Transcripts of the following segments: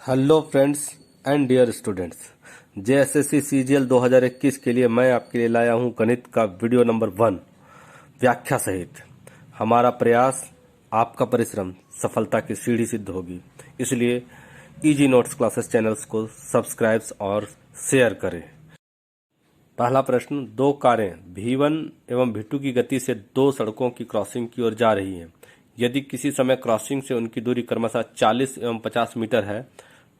Hello friends and dear students, JSSC CGL 2021 के लिए मैं आपके लिए लाया हूं गणित का वीडियो नंबर 1 व्याख्या सहित। हमारा प्रयास, आपका परिश्रम सफलता की सीढ़ी सिद्ध होगी। इसलिए इजी नोट्स क्लासेस चैनल्स को सब्सक्राइब और शेयर करें। पहला प्रश्न, दो कारें V1 एवं V2 की गति से दो सड़कों की क्रॉसिंग की ओर जा रही हैं। यदि किसी समय क्रॉसिंग से उनकी दूरी क्रमशः 40 एवं 50 मीटर है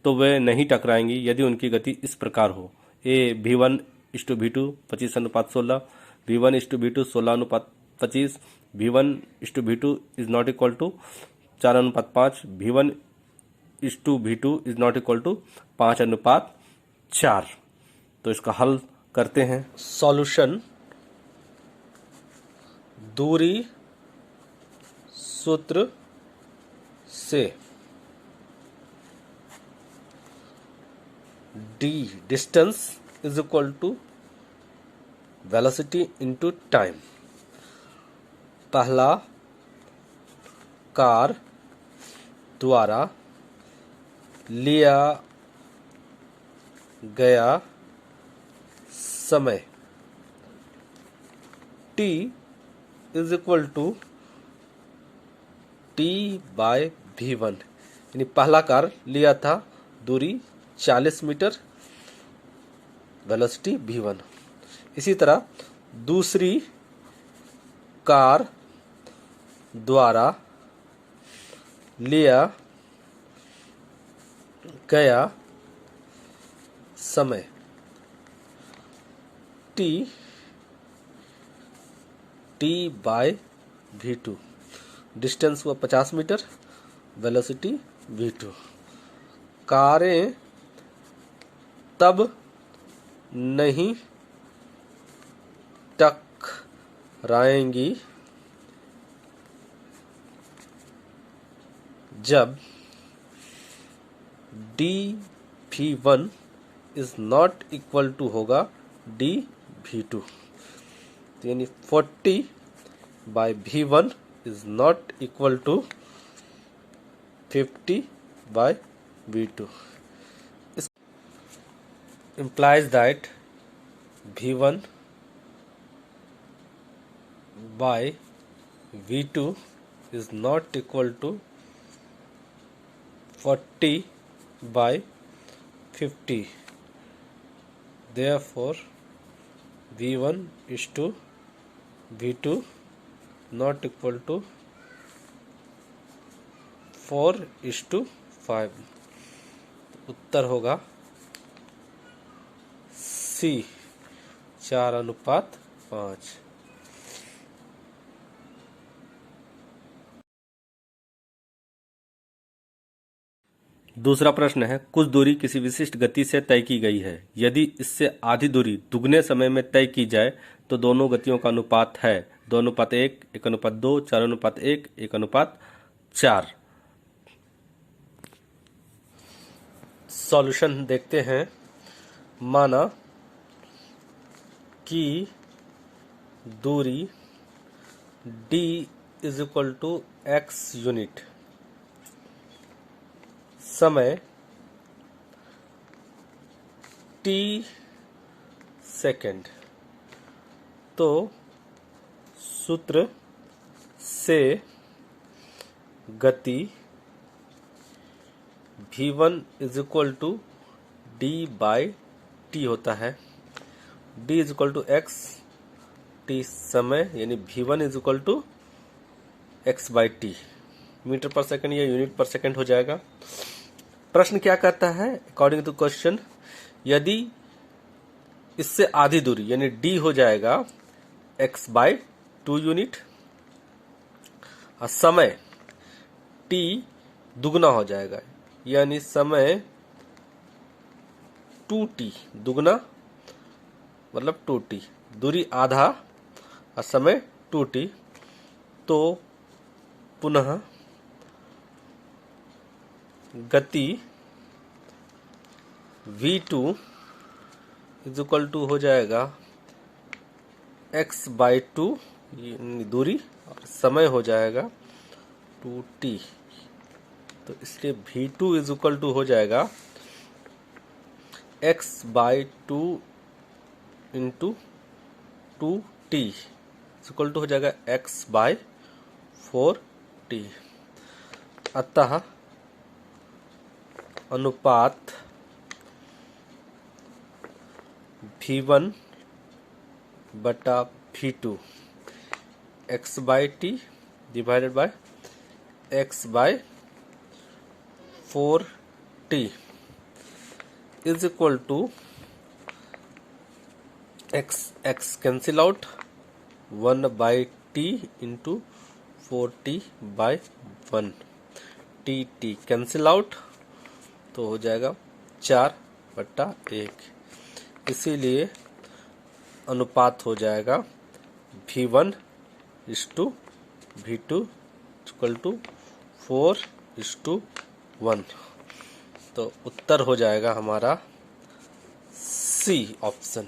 तो वे नहीं टकराएंगी यदि उनकी गति इस प्रकार हो। A V1 is to V2 25:16, V1 is to V2 16:25, V1 is to V2 is not equal to 4:5, V1 is to V2 is not equal to 5:4। तो इसका हल करते हैं। सॉल्यूशन, दूरी सूत्र से d distance is equal to velocity into time. पहला, कार द्वारा लिया गया समय t is equal to t by V1, यानी पहला कार लिया था दूरी 40 मीटर, वेलोसिटी V1। इसी तरह दूसरी कार द्वारा लिया गया समय t बाय V2, डिस्टेंस हुआ 50 मीटर, वेलोसिटी V2। कारें तब नहीं टकराएंगी जब dV1 is not equal to होगा dV2, यानी 40 by V1 is not equal to 50 by V2। implies that V1 by V2 is not equal to 40 by 50. Therefore, V1 is to V2 not equal to 4:5। उत्तर होगा C 4:5। दूसरा प्रश्न है, कुछ दूरी किसी विशिष्ट गति से तय की गई है। यदि इससे आधी दूरी दुगने समय में तय की जाए तो दोनों गतियों का अनुपात है 2:1, 1:2, 4:1, 1:4। सॉल्यूशन देखते हैं। माना कि दूरी d is equal to x unit, समय t सेकेंड, तो सूत्र से गति V1 is equal to d by T होता है। d is equal to x, t समय, यानी V1 is equal to x by T. Metre पर सेकंड या यूनिट पर सेकंड हो जाएगा। प्रश्न क्या कहता है? अकॉर्डिंग टू क्वेश्चन, यदि इससे आधी दूरी यानी d हो जाएगा x बाई 2 यूनिट और समय t दुगना हो जाएगा, यानी समय 2t, दुगना मतलब 2t, दूरी आधा और समय 2t। तो पुनः गति V2 इज इक्वल टू हो जाएगा x बाई 2 दूरी और समय हो जाएगा 2t। तो इसलिए V2 इज इक्वल टू हो जाएगा x/2 into 2t equal to हो जाएगा x/4t। अतः अनुपात V1 बटा V2 x/t divided by x/4t is equal to x cancel out 1/t into 4t/1 t cancel out तो हो जाएगा 4/1। इसीलिए अनुपात हो जाएगा V1 is to V2 equal to 4:1। तो उत्तर हो जाएगा हमारा सी ऑप्शन।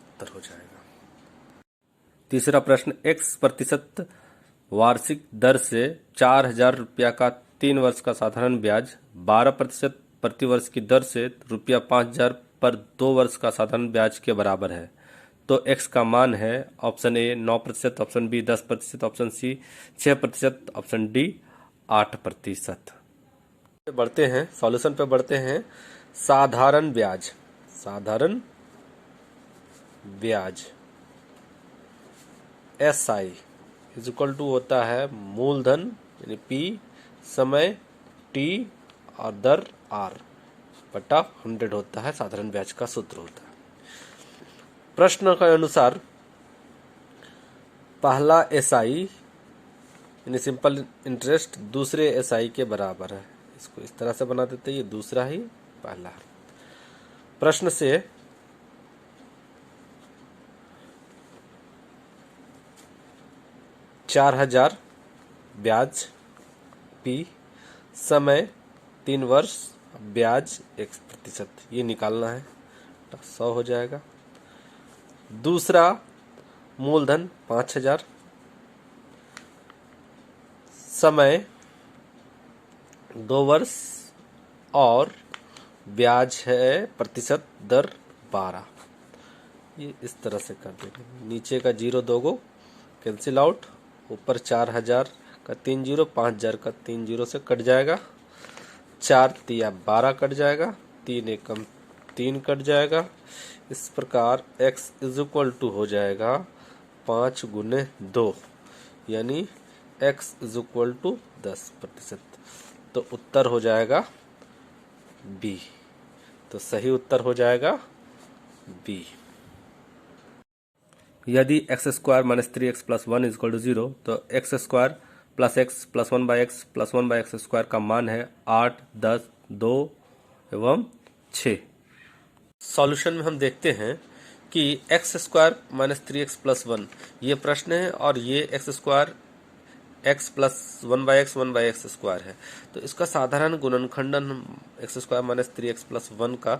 उत्तर हो जाएगा। तीसरा प्रश्न, x% वार्षिक दर से 4,000 रुपया का 3 वर्ष का साधारण ब्याज 12% प्रतिवर्ष की दर से रुपया 5,000 पर 2 वर्ष का साधारण ब्याज के बराबर है। तो x का मान है option A 9%, option B 10%, option C 6%, option D 8%। बढ़ते हैं सॉल्यूशन पे बढ़ते हैं। साधारण ब्याज SI इज इक्वल टू होता है मूलधन यानी P, समय T और दर R बटा 100 होता है, साधारण ब्याज का सूत्र होता है। प्रश्न के अनुसार पहला SI यानी सिंपल इंटरेस्ट दूसरे SI के बराबर है। इसको इस तरह से बना देते हैं, ये दूसरा ही पहला। प्रश्न से 4,000 ब्याज P, समय 3 वर्ष, ब्याज 1% ये निकालना है, 100 हो जाएगा। दूसरा मूलधन 5,000, समय 2 वर्ष और ब्याज है प्रतिशत दर 12। ये इस तरह से कर देंगे, नीचे का 0 2 गो कैंसिल आउट, ऊपर 4,000 का 3 0, 5,000 का 3 0 से कट जाएगा, 4 तिया 12 कट जाएगा, 3 एकम 3 कट जाएगा। इस प्रकार x इज इक्वल टू हो जाएगा 5 गुने 2 यानी x इज इक्वल टू 10%। तो उत्तर हो जाएगा B। तो सही उत्तर हो जाएगा B। यदि x² minus 3x plus 1 is equal to 0 तो x² plus x plus 1/x plus 1/x² का मान है 8, 10, 2 एवं 6। सॉल्यूशन में हम देखते हैं कि x² माइनस 3x प्लस 1 ये प्रश्न है और ये x² x plus 1/x 1/x² है। तो इसका साधारण गुणनखंडन हम x² माइनस 3x प्लस 1 का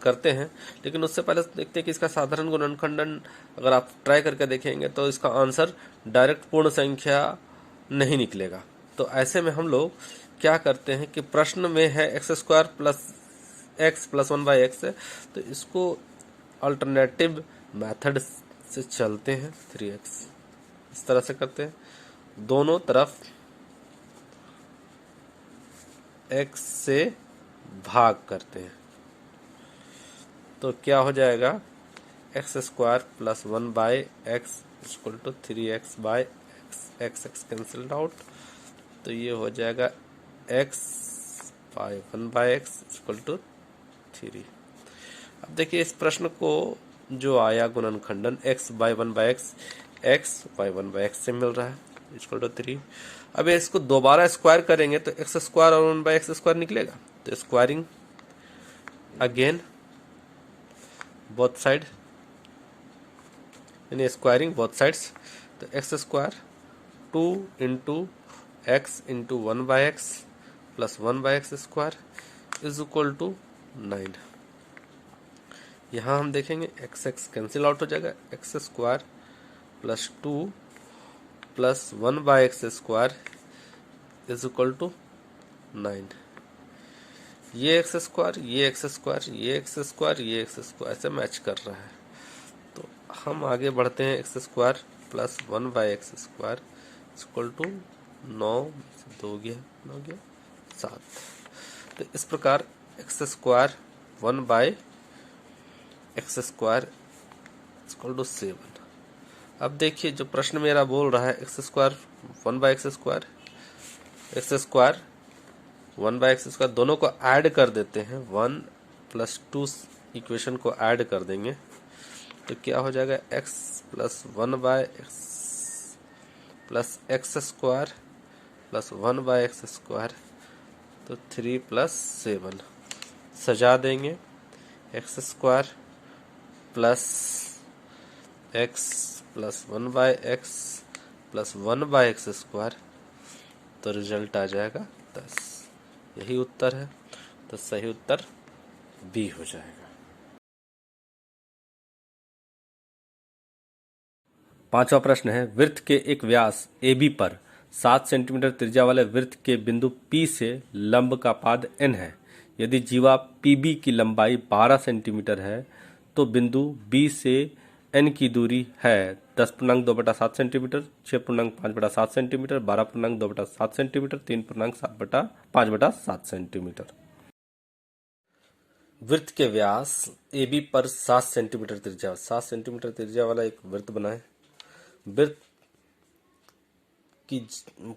करते हैं, लेकिन उससे पहले देखते हैं कि इसका साधारण गुणनखंडन अगर आप ट्राई करके देखेंगे तो इसका आंसर डायरेक्ट पूर्ण संख्या नहीं निकलेगा। तो ऐसे में हम लोग क्या करते हैं कि प्रश्न में है x² plus x plus 1/x है, तो इसको अल्टरनेटिव मेथड से चलते हैं, 3x इस तरह से करते हैं, दोनों तरफ x से भाग करते हैं। तो क्या हो जाएगा x² plus 1/x equal to 3x/x, x cancelled out, तो ये हो जाएगा x/1/x इक्वल टू 3। अब देखिए इस प्रश्न को जो आया गुणनखंडन x/1/x x/1/x से मिल रहा है इक्वल टू 3। अब इसको दोबारा स्क्वायर करेंगे तो x² और 1/x² निकलेगा, तो स्क्वायरिंग अगेन बोथ साइड यानी स्क्वायरिंग बोथ साइड्स। तो x² 2 into x into 1/x plus 1/x² is equal to 9। यहाँ हम देखेंगे x कैंसिल आउट हो जाएगा, x² plus 2 plus 1/x² is equal to 9। ये x², ये x², ये x², ये x² ऐसे मैच कर रहा है। तो हम आगे बढ़ते हैं। x² plus 1/x² equal to 9, 2 गया 9 गया 7। तो इस प्रकार x² 1/x² इक्वल टू 7। अब देखिए जो प्रश्न मेरा बोल रहा है x² 1/x², x² 1/x² दोनों को ऐड कर देते हैं। 1 + 2 इक्वेशन को ऐड कर देंगे तो क्या हो जाएगा, x plus 1/x plus x² plus 1/x², तो 3 + 7 सजा देंगे। x² plus x plus 1/x plus 1/x², तो रिजल्ट आ जाएगा 10। यही उत्तर है। तो सही उत्तर बी हो जाएगा। 5वां प्रश्न है, वृत्त के एक व्यास AB पर 7 सेंटीमीटर त्रिज्या वाले वृत्त के बिंदु P से लंब का पाद n है। यदि जीवा PB की लंबाई 12 सेंटीमीटर है तो बिंदु B से n की दूरी है 10.2/7 सेंटीमीटर, 6.5/7 सेंटीमीटर, 12.2/7 सेंटीमीटर, 3.5/7 सेंटीमीटर। वृत्त के व्यास AB पर 7 सेंटीमीटर त्रिज्या वाला एक वृत्त बनाएं। वृत्त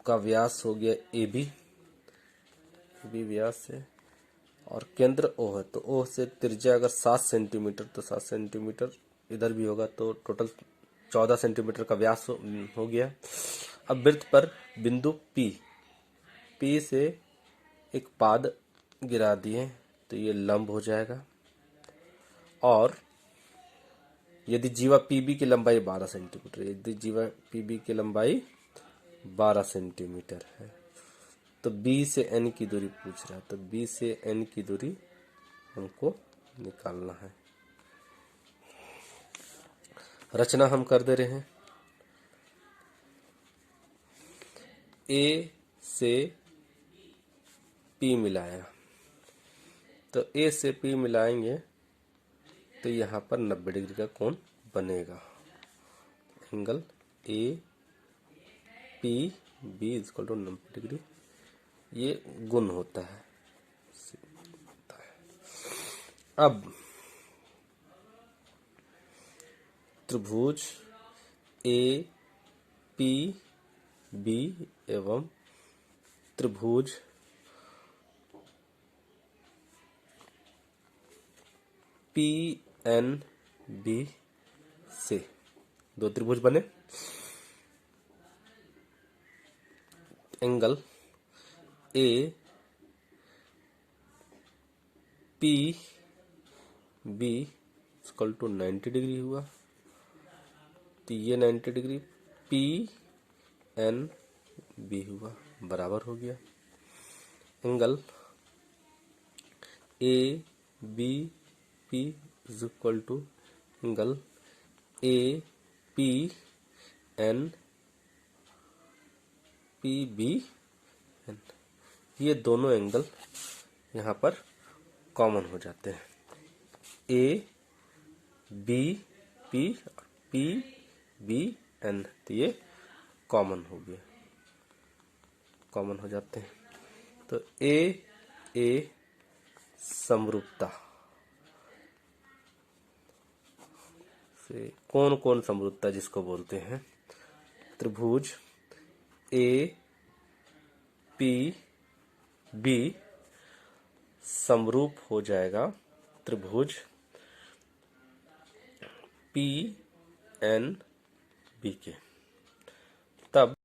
का व्यास हो गया AB व्यास है और केंद्र O है, तो O से त्रिज्या अगर 7 सेंटीमीटर तो 7 सेंटीमीटर इधर भी होगा, तो टोटल 14 सेंटीमीटर का व्यास हो गया। अब वृत्त पर बिंदु P से एक पाद गिरा दिए तो ये लंब हो जाएगा। और यदि जीवा PB की लंबाई 12 सेंटीमीटर, यदि जीवा PB की लंबाई 12 सेंटीमीटर है तो B से n की दूरी पूछ रहा है, तो B से n की दूरी हमको निकालना है। रचना हम कर दे रहे हैं। A से P मिलाया, तो A से P मिलाएंगे तो यहाँ पर 90 डिग्री का कोण बनेगा। Angle APB equal to 90 degree, ये गुण होता है। अब त्रिभुज APB एवं त्रिभुज PNB से दो त्रिभुज बने। Angle APB equal to 90 degree हुआ, तो ये 90 डिग्री PNB हुआ, बराबर हो गया। Angle ABP is equal to angle APNPB, ये दोनों एंगल यहाँ पर कॉमन हो जाते हैं। ABP और PBN, तो ये कॉमन हो गया, कॉमन हो जाते हैं। तो A समरूपता से कौन कौन समरूपता जिसको बोलते हैं, त्रिभुज APB समरूप हो जाएगा त्रिभुज PNB के। तब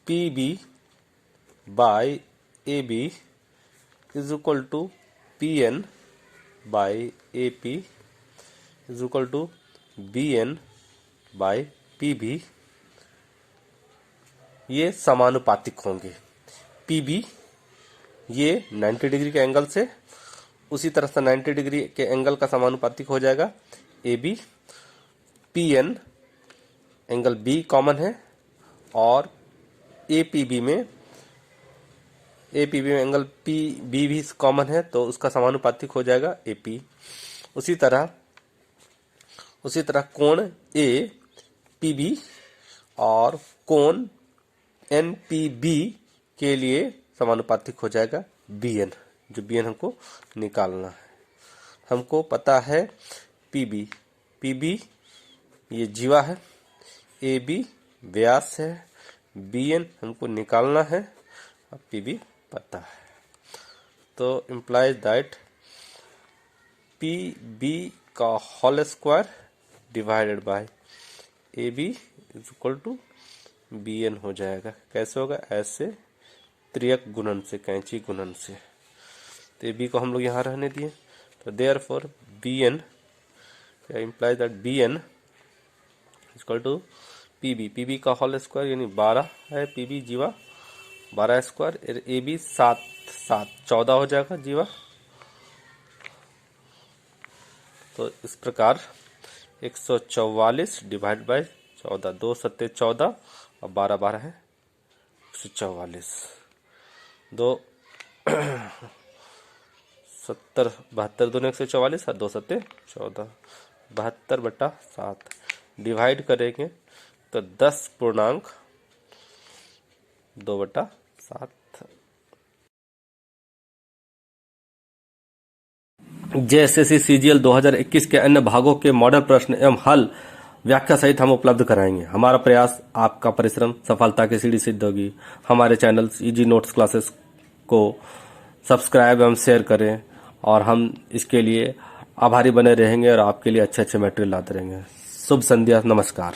PB by AB is equal to PN by AP is equal to BN by PB, ये समानुपातिक होंगे। PB ये 90 डिग्री के एंगल से उसी तरह से 90 डिग्री के एंगल का समानुपातिक हो जाएगा AB, PN angle B common है और APB में एंगल PB भी कॉमन है, तो उसका समानुपातिक हो जाएगा AP। उसी तरह कोण APB और कोण NPB के लिए समानुपातिक हो जाएगा BN, जो BN हमको निकालना है। हमको पता है PB ये जीवा है, AB व्यास है, BN हमको निकालना है, अब PB पता है। तो इम्प्लाइज दैट PB का whole square divided by AB is equal to BN हो जाएगा। कैसे होगा? ऐसे त्रियक गुणन से, कैंची गुणन से। तो AB को हम लोग यहाँ रहने दिए, तो therefore BN implies that BN is equal to PB का होल स्क्वायर यानी 12 है, PB जीवा 12 स्क्वायर, AB 7 14 हो जाएगा जीवा। तो इस प्रकार 144 डिवाइड बाय 14, 2 सत्ते 14 और 12 12 है 144, 2 70 72 दूनी 144 और 2 सत्ते 14, 72/7 डिवाइड करेंगे तो 10.2/7। JSSC CGL 2021 के अन्य भागों के मॉडल प्रश्न एवं हल व्याख्या सहित हम उपलब्ध कराएंगे। हमारा प्रयास, आपका परिश्रम सफलता की सीढ़ी सिद्ध होगी। हमारे चैनल इजी नोट्स क्लासेस को सब्सक्राइब एवं शेयर करें और हम इसके लिए आभारी बने रहेंगे और आपके लिए अच्छे अच्छे मटेरियल लाते रहेंगे। शुभ संध्या, नमस्कार।